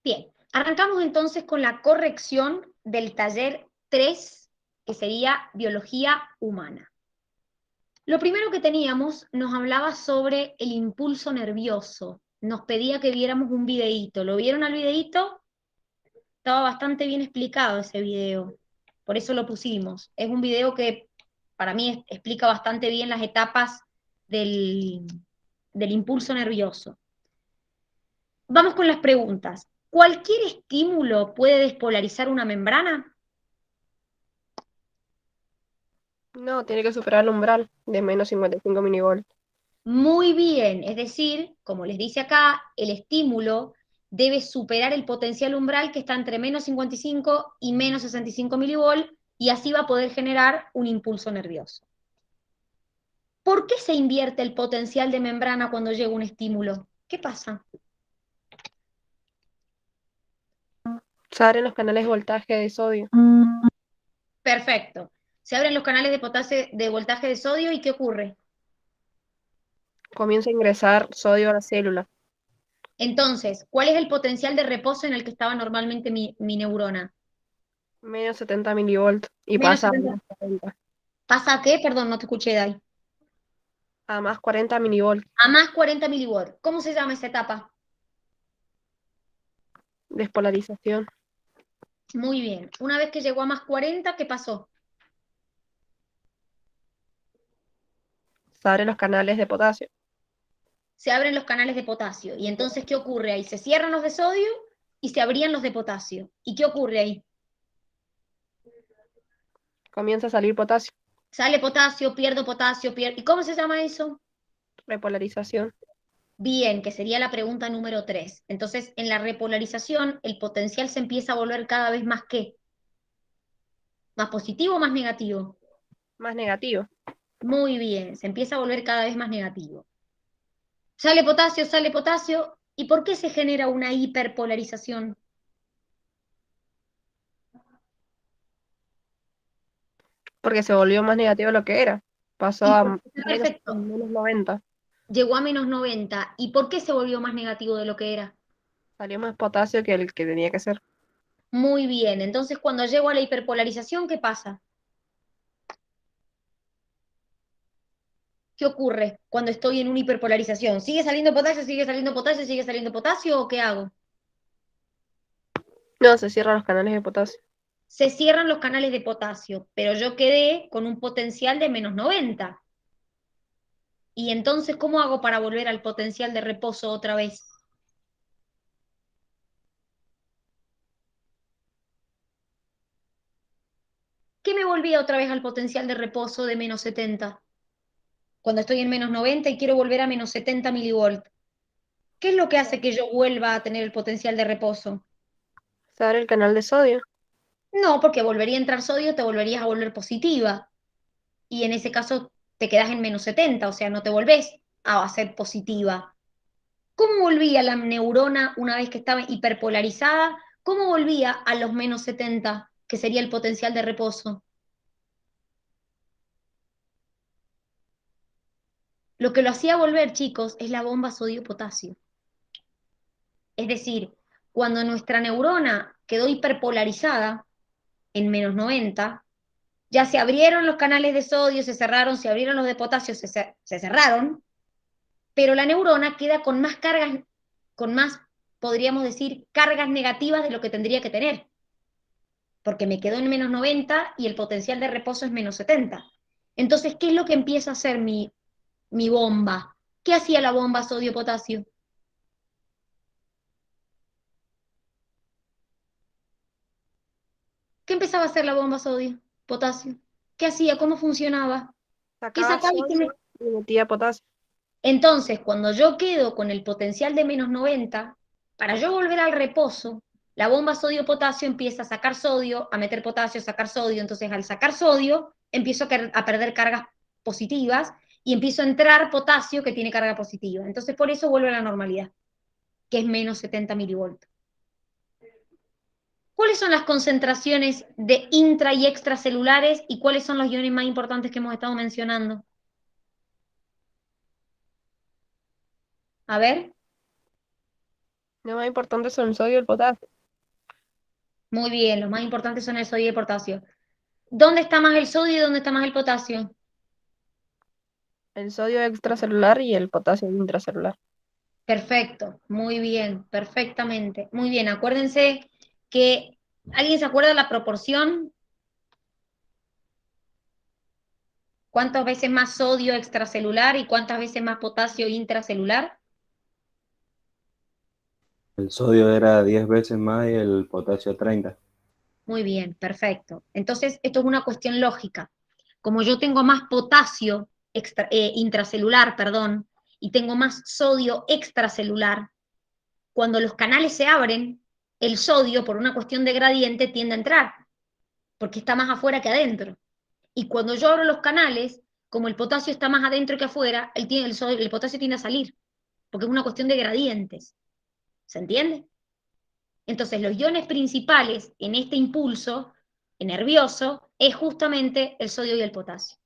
Bien, arrancamos entonces con la corrección del taller 3, que sería Biología Humana. Lo primero que teníamos nos hablaba sobre el impulso nervioso. Nos pedía que viéramos un videíto. ¿Lo vieron al videíto? Estaba bastante bien explicado ese video. Por eso lo pusimos. Es un video que para mí explica bastante bien las etapas del impulso nervioso. Vamos con las preguntas. ¿Cualquier estímulo puede despolarizar una membrana? No, tiene que superar el umbral de menos 55 milivolts. Muy bien, es decir, como les dice acá, el estímulo debe superar el potencial umbral que está entre menos 55 y menos 65 milivolts y así va a poder generar un impulso nervioso. ¿Por qué se invierte el potencial de membrana cuando llega un estímulo? ¿Qué pasa? Se abren los canales de voltaje de sodio. Perfecto. Se abren los canales de potasio, de voltaje de sodio y ¿qué ocurre? Comienza a ingresar sodio a la célula. Entonces, ¿cuál es el potencial de reposo en el que estaba normalmente mi neurona? Menos 70 milivolts. Y Menos pasa a 70. más 40. ¿Pasa a qué? Perdón, no te escuché, Dai. A más 40 milivolts. A más 40 milivolts. ¿Cómo se llama esa etapa? Despolarización. Muy bien. Una vez que llegó a más 40, ¿qué pasó? Se abren los canales de potasio. Se abren los canales de potasio. ¿Y entonces qué ocurre ahí? Se cierran los de sodio y se abrían los de potasio. ¿Y qué ocurre ahí? Comienza a salir potasio. Sale potasio, pierdo potasio, pierdo. ¿Y cómo se llama eso? Repolarización. Bien, que sería la pregunta número 3. Entonces, en la repolarización, el potencial se empieza a volver cada vez más ¿qué? ¿Más positivo o más negativo? Más negativo. Muy bien, se empieza a volver cada vez más negativo. Sale potasio, ¿y por qué se genera una hiperpolarización? Porque se volvió más negativo de lo que era. Pasó Y a perfecto, menos 90. llegó a menos 90. ¿Y por qué se volvió más negativo de lo que era? Salió más potasio que el que tenía que ser. Muy bien, entonces cuando llego a la hiperpolarización, ¿qué pasa? ¿Qué ocurre cuando estoy en una hiperpolarización? ¿Sigue saliendo potasio, sigue saliendo potasio, sigue saliendo potasio o qué hago? No, se cierran los canales de potasio. Se cierran los canales de potasio, pero yo quedé con un potencial de menos 90. Y entonces, ¿cómo hago para volver al potencial de reposo otra vez? ¿Qué me volvía otra vez al potencial de reposo de menos 70? Cuando estoy en menos 90 y quiero volver a menos 70 milivolts. ¿Qué es lo que hace que yo vuelva a tener el potencial de reposo? Se abre el canal de sodio. No, porque volvería a entrar sodio, te volverías a volver positiva. Y en ese caso te quedas en menos 70, o sea, no te volvés a ser positiva. ¿Cómo volvía la neurona una vez que estaba hiperpolarizada? ¿Cómo volvía a los menos 70, que sería el potencial de reposo? Lo que lo hacía volver, chicos, es la bomba sodio-potasio. Es decir, cuando nuestra neurona quedó hiperpolarizada en menos 90, ya se abrieron los canales de sodio, se cerraron, se abrieron los de potasio, se cerraron, pero la neurona queda con más cargas, con más, podríamos decir, cargas negativas de lo que tendría que tener, porque me quedó en menos 90 y el potencial de reposo es menos 70. Entonces, ¿qué es lo que empieza a hacer mi bomba? ¿Qué hacía la bomba sodio-potasio? ¿Qué empezaba a hacer la bomba sodio, potasio? ¿Qué hacía? ¿Cómo funcionaba? ¿Qué Sacaba sacaba y qué me... sodio y metía potasio. Entonces, cuando yo quedo con el potencial de menos 90, para yo volver al reposo, la bomba sodio-potasio empieza a sacar sodio, a meter potasio, a sacar sodio. Entonces, al sacar sodio, empiezo a perder cargas positivas y empiezo a entrar potasio que tiene carga positiva. Entonces, por eso vuelve a la normalidad, que es menos 70 milivolts. ¿Cuáles son las concentraciones de intra y extracelulares y cuáles son los iones más importantes que hemos estado mencionando? A ver, Lo más importante son el sodio y el potasio. Muy bien, los más importantes son el sodio y el potasio. ¿Dónde está más el sodio y dónde está más el potasio? El sodio extracelular y el potasio intracelular. Perfecto, muy bien, perfectamente. Muy bien, acuérdense que, ¿alguien se acuerda de la proporción? ¿Cuántas veces más sodio extracelular y cuántas veces más potasio intracelular? El sodio era 10 veces más y el potasio 30. Muy bien, perfecto. Entonces, esto es una cuestión lógica. Como yo tengo más potasio intracelular, perdón, y tengo más sodio extracelular, cuando los canales se abren, el sodio, por una cuestión de gradiente, tiende a entrar, porque está más afuera que adentro. Y cuando yo abro los canales, como el potasio está más adentro que afuera, el potasio tiende a salir, porque es una cuestión de gradientes. ¿Se entiende? Entonces, los iones principales en este impulso nervioso es justamente el sodio y el potasio.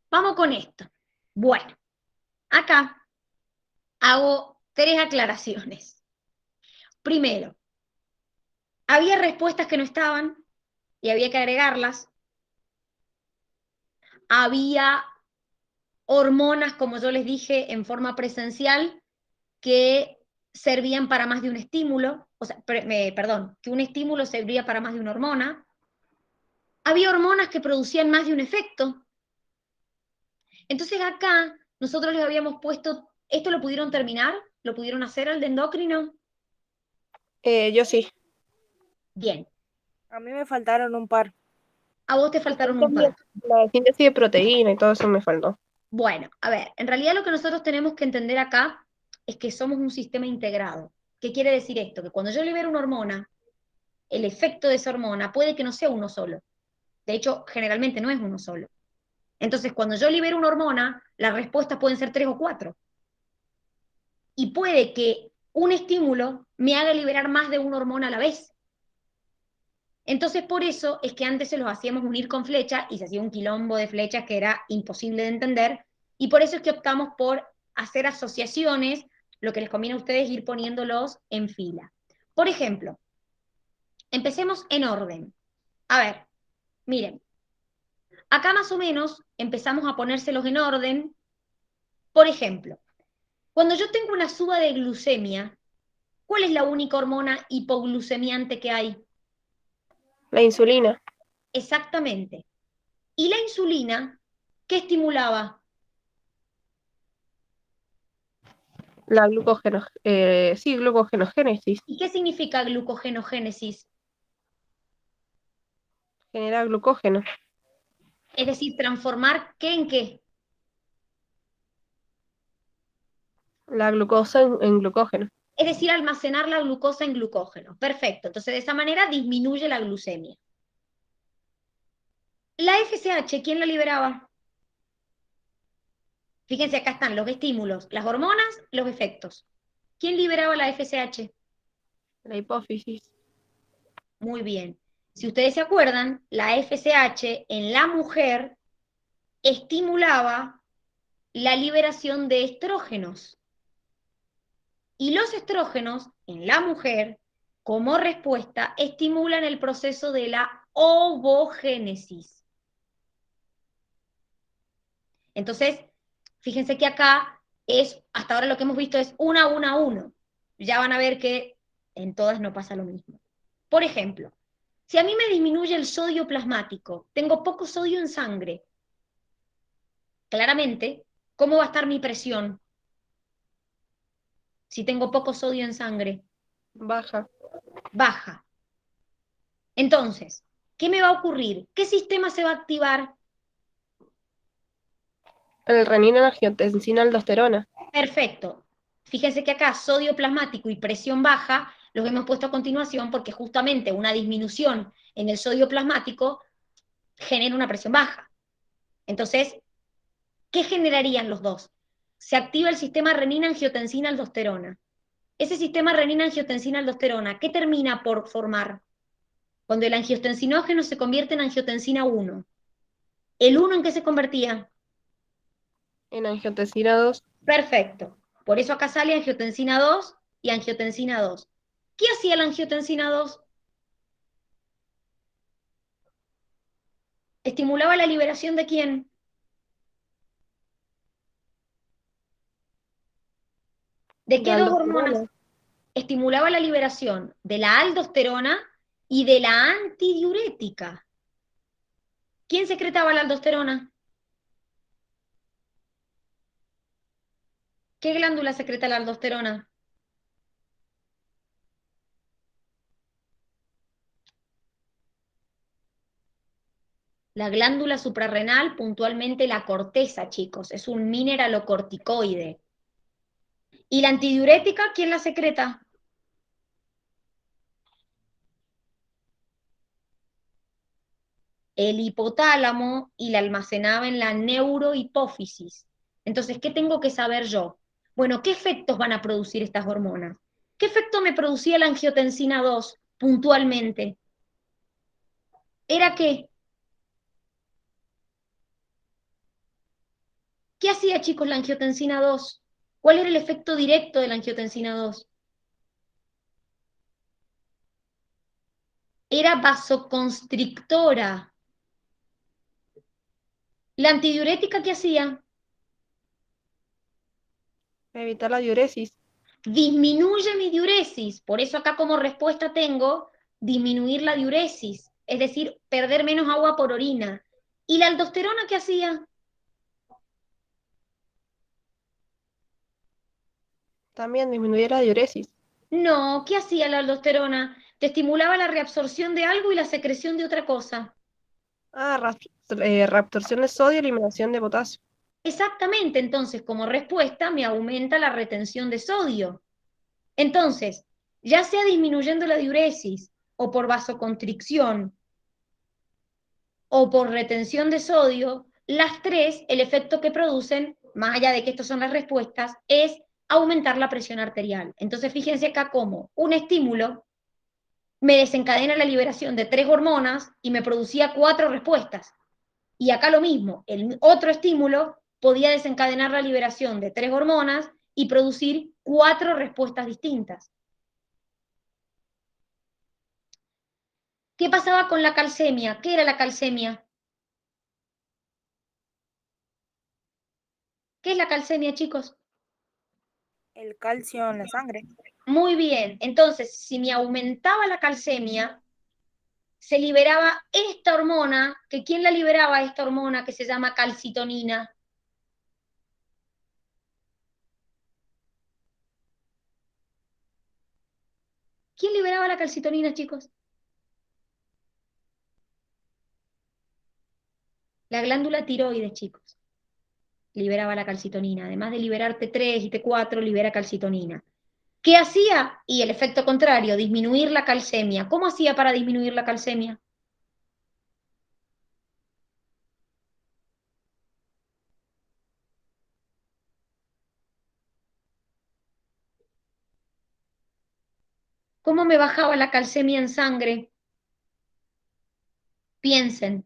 Vamos con esto. Bueno, acá hago tres aclaraciones. Primero, había respuestas que no estaban y había que agregarlas. Había hormonas, como yo les dije, en forma presencial, que servían para más de un estímulo, o sea, perdón, que un estímulo servía para más de una hormona. Había hormonas que producían más de un efecto. Entonces acá nosotros les habíamos puesto, ¿esto lo pudieron terminar? ¿Lo pudieron hacer al de endocrino? Yo sí. Bien, A mí me faltaron un par. a vos te faltaron un par. La síntesis de proteína y todo eso me faltó. Bueno, a ver, en realidad lo que nosotros tenemos que entender acá es que somos un sistema integrado. ¿Qué quiere decir esto? Que cuando yo libero una hormona, el efecto de esa hormona puede que no sea uno solo. De hecho, generalmente no es uno solo. Entonces, cuando yo libero una hormona, las respuestas pueden ser tres o cuatro. Y puede que un estímulo me haga liberar más de una hormona a la vez. Entonces, por eso es que antes se los hacíamos unir con flechas y se hacía un quilombo de flechas que era imposible de entender. Y por eso es que optamos por hacer asociaciones, lo que les conviene a ustedes es ir poniéndolos en fila. Por ejemplo, empecemos en orden. A ver, miren, acá más o menos empezamos a ponérselos en orden. Por ejemplo, cuando yo tengo una suba de glucemia, ¿cuál es la única hormona hipoglucemiante que hay? La insulina. Exactamente. ¿Y la insulina qué estimulaba? La glucógeno. Sí, glucogenogénesis. ¿Y qué significa glucogenogénesis? Genera glucógeno. Es decir, transformar qué en qué. La glucosa en glucógeno. Es decir, almacenar la glucosa en glucógeno. Perfecto. Entonces, de esa manera disminuye la glucemia. La FSH, ¿quién la liberaba? Fíjense, acá están los estímulos, las hormonas, los efectos. ¿Quién liberaba la FSH? La hipófisis. Muy bien. Si ustedes se acuerdan, la FSH en la mujer estimulaba la liberación de estrógenos. Y los estrógenos en la mujer, como respuesta, estimulan el proceso de la ovogénesis. Entonces, fíjense que acá es, hasta ahora lo que hemos visto es una, uno. Ya van a ver que en todas no pasa lo mismo. Por ejemplo, si a mí me disminuye el sodio plasmático, tengo poco sodio en sangre, claramente, ¿cómo va a estar mi presión si tengo poco sodio en sangre? Baja. Baja. Entonces, ¿qué me va a ocurrir? ¿Qué sistema se va a activar? El renina, angiotensina, aldosterona. Perfecto. Fíjense que acá sodio plasmático y presión baja los hemos puesto a continuación porque justamente una disminución en el sodio plasmático genera una presión baja. Entonces, ¿qué generarían los dos? Se activa el sistema renina-angiotensina-aldosterona. Ese sistema renina-angiotensina-aldosterona, ¿qué termina por formar? Cuando el angiotensinógeno se convierte en angiotensina 1. ¿El 1 en qué se convertía? En angiotensina 2. Perfecto. Por eso acá sale angiotensina 2 y angiotensina 2. ¿Qué hacía la angiotensina 2? ¿Estimulaba la liberación de quién? ¿De De qué dos hormonas? aldosterona. Estimulaba la liberación de la aldosterona y de la antidiurética. ¿Quién secretaba la aldosterona? ¿Qué glándula secreta la aldosterona? La glándula suprarrenal, puntualmente la corteza, chicos, es un mineralocorticoide. ¿Y la antidiurética, quién la secreta? El hipotálamo, y la almacenaba en la neurohipófisis. Entonces, ¿qué tengo que saber yo? Bueno, ¿qué efectos van a producir estas hormonas? ¿Qué efecto me producía la angiotensina 2 puntualmente? ¿Era qué? ¿Qué hacía, chicos, la angiotensina 2? ¿Cuál era el efecto directo de la angiotensina 2? Era vasoconstrictora. ¿La antidiurética qué hacía? Evitar la diuresis. Disminuye mi diuresis. Por eso acá como respuesta tengo disminuir la diuresis, es decir, perder menos agua por orina. ¿Y la aldosterona qué hacía? También disminuir la diuresis. No, ¿qué hacía la aldosterona? Te estimulaba la reabsorción de algo y la secreción de otra cosa. Ah, reabsorción de sodio y eliminación de potasio. Exactamente, entonces como respuesta me aumenta la retención de sodio. Entonces, ya sea disminuyendo la diuresis o por vasoconstricción o por retención de sodio, las tres, el efecto que producen, más allá de que estas son las respuestas, es aumentar la presión arterial. Entonces, fíjense acá cómo un estímulo me desencadena la liberación de 3 hormonas y me producía 4 respuestas. Y acá lo mismo, el otro estímulo podía desencadenar la liberación de 3 hormonas y producir 4 respuestas distintas. ¿Qué pasaba con la calcemia? ¿Qué era la calcemia? ¿Qué es la calcemia, chicos? El calcio en la sangre. Muy bien, entonces, si me aumentaba la calcemia, se liberaba esta hormona, que ¿quién la liberaba esta hormona que se llama calcitonina? ¿Quién liberaba la calcitonina, chicos? La glándula tiroides, chicos, liberaba la calcitonina. Además de liberar T3 y T4, libera calcitonina. ¿Qué hacía? Y el efecto contrario, disminuir la calcemia. ¿Cómo hacía para disminuir la calcemia? ¿Cómo me bajaba la calcemia en sangre? Piensen.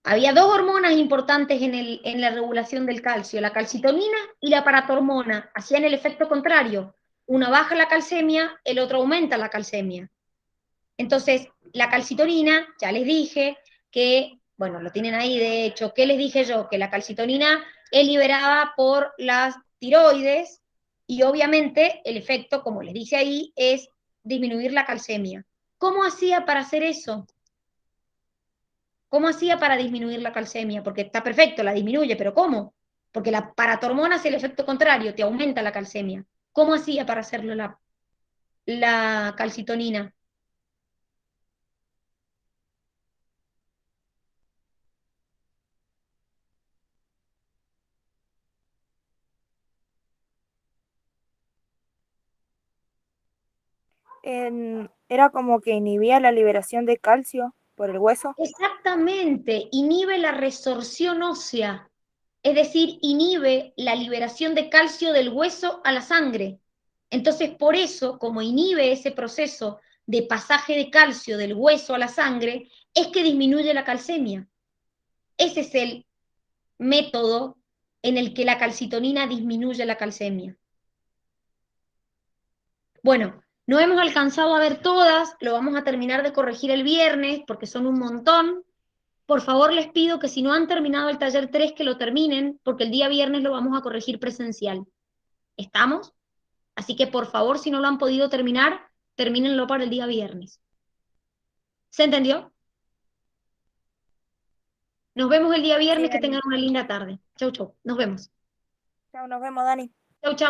Había dos hormonas importantes en la regulación del calcio, la calcitonina y la paratormona. Hacían el efecto contrario. Una baja la calcemia, el otro aumenta la calcemia. Entonces, la calcitonina, ya les dije que, bueno, lo tienen ahí de hecho, ¿qué les dije yo? Que la calcitonina es liberada por las tiroides y obviamente el efecto, como les dije ahí, es disminuir la calcemia. ¿Cómo hacía para hacer eso? ¿Cómo hacía para disminuir la calcemia? Porque está perfecto, la disminuye, pero ¿cómo? Porque la paratormona hace el efecto contrario, te aumenta la calcemia. ¿Cómo hacía para hacerlo la calcitonina? Era como que inhibía la liberación de calcio por el hueso. Exactamente, inhibe la resorción ósea, es decir, inhibe la liberación de calcio del hueso a la sangre. Entonces, por eso, como inhibe ese proceso de pasaje de calcio del hueso a la sangre, es que disminuye la calcemia. Ese es el método en el que la calcitonina disminuye la calcemia. Bueno, no hemos alcanzado a ver todas, lo vamos a terminar de corregir el viernes porque son un montón. Por favor, les pido que si no han terminado el taller 3 que lo terminen, porque el día viernes lo vamos a corregir presencial. ¿Estamos? Así que por favor, si no lo han podido terminar, termínenlo para el día viernes. ¿Se entendió? Nos vemos el día Sí, viernes, que Dani. tengan una linda tarde. Chau, chau. Nos vemos. Chao, nos vemos, Dani. Chau, chau.